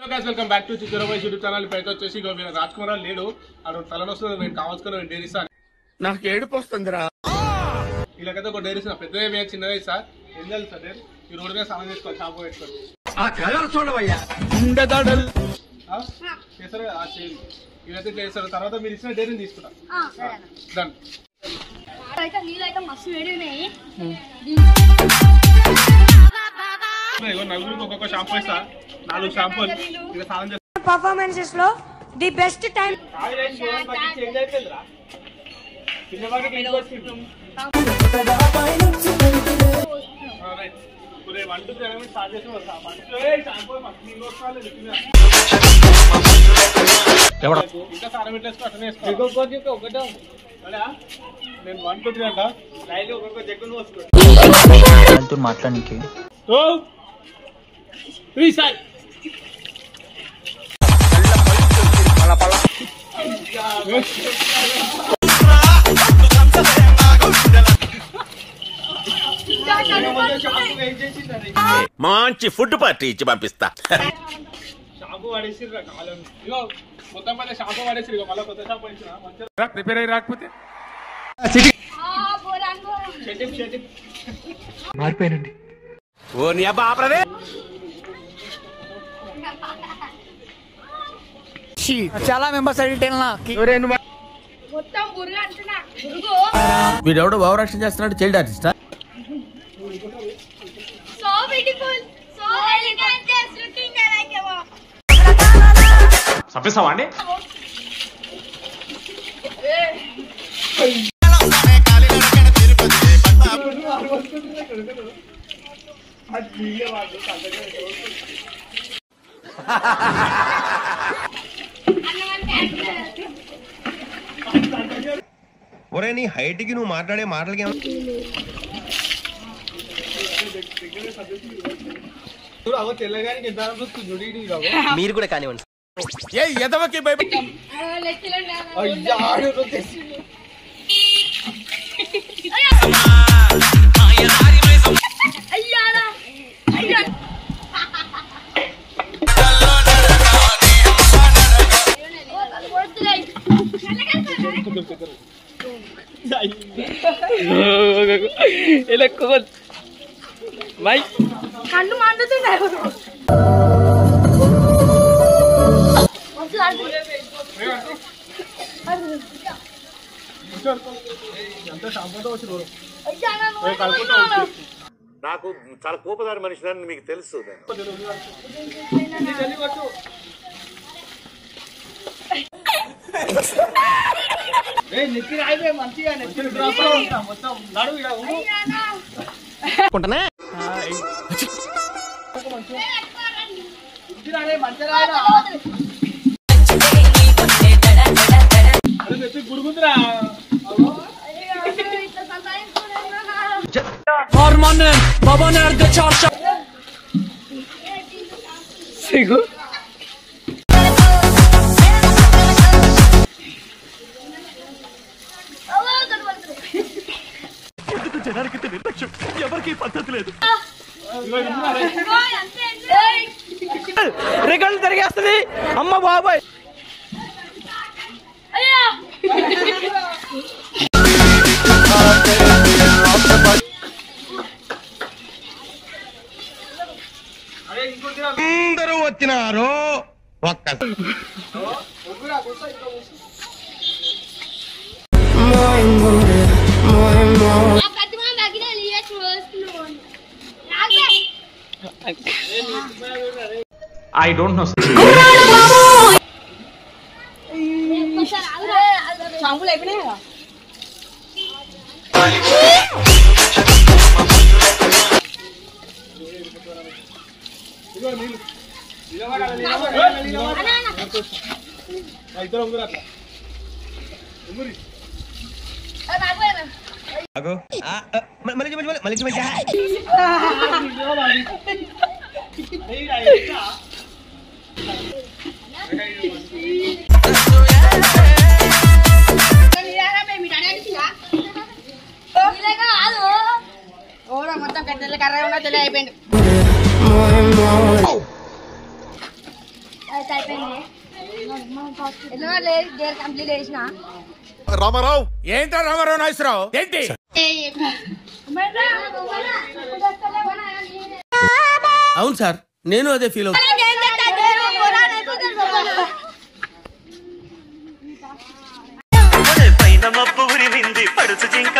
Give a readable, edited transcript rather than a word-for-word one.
Hello guys, welcome back to Chittoor boys YouTube channel. ఇప్పుడైతే వచ్చేసి ఇక వీళ్ళ రాజ్ కుమార్ లేడు, అక్కడ తలనొస్తుంది. నేను కావాల్సుకుని డైరీ ఇస్తాను. నాకు ఏడుపు వస్తుందిరా. వీళ్ళకైతే ఒక డైరీ ఇస్తాను. పెద్దదే చిన్నదే సార్. ఏం తెలుసు సార్, ఈ రోడ్డు మీద సామాన్ చేసుకోవాలి, షాంపూ పెట్టుకోవాలి. చూడవయ్యా చేస్తారు కదా చేయండి. వీళ్ళైతే చేస్తారు. తర్వాత మీరు ఇచ్చిన డైరీని తీసుకుంటాం. డన్. నలుగురికి ఒక్కొక్క షాంపూ ఇస్తా. 4 షాంపూలు ఇక స్నానం చేస్తారు. పర్ఫార్మెన్సెస్ లో ది బెస్ట్ టైం. ఇంకా సారం ఇట్లా అట్లనే వేసుకో. నేను 1 2 3 అంట లైన్ ఒక్కొక్క జగ్గును పోసుకో మాట్లాడానికి. 2 3 సార్. మంచి ఫుడ్ పార్టీ ఇచ్చి పంపిస్తా. షాంపూ పడేసిర్రా కాలం. ఇగో మొత్తం పైన షాంపూ పడేసిరు. ఇగో మళ్ళీ కొత్త షాంపూ ఇచ్చిన ప్రిపేర్ అయ్యి రాకపోతే మారిపోయానండి. ఓ నీ అబ్బా ఆపరదే. చాలా మెంబర్స్ వీడెవడో భావరక్షణ చేస్తున్నాడు. చైల్డ్ ఆర్టిస్టా? చంపేస్తావా అండి? ఒరే నీ హైట్ కి నువ్వు మాట్లాడే మాటలకి మీరు కూడా కానివ్వండి. ఏ ఎదవకి కన్ను మండుతున్నాయి. నాకు చాలా కోపదారి మనిషిని మీకు తెలుసు. గురుగుందిరా బాబా nerede çarşaf? Sigu. జనానికి నిర్లక్ష్యం, ఎవరికి పద్ధతి లేదు. రికల్ తిరిగేస్తుంది. అమ్మ బాబాయ్. అందరూ వచ్చినారు. ఒక్క I don't know. షాంపూలు అయిపోయినాయి కదా. మొత్తం కర్ర అయిపోయింది. రామారావు ఏంటో రామారావు నాగేశ్వరరావు ఏంటి అవును సార్ నేను అదే ఫీల్ అవుతాను. పైన మబ్బు ఉరిమింది పడుచు జింక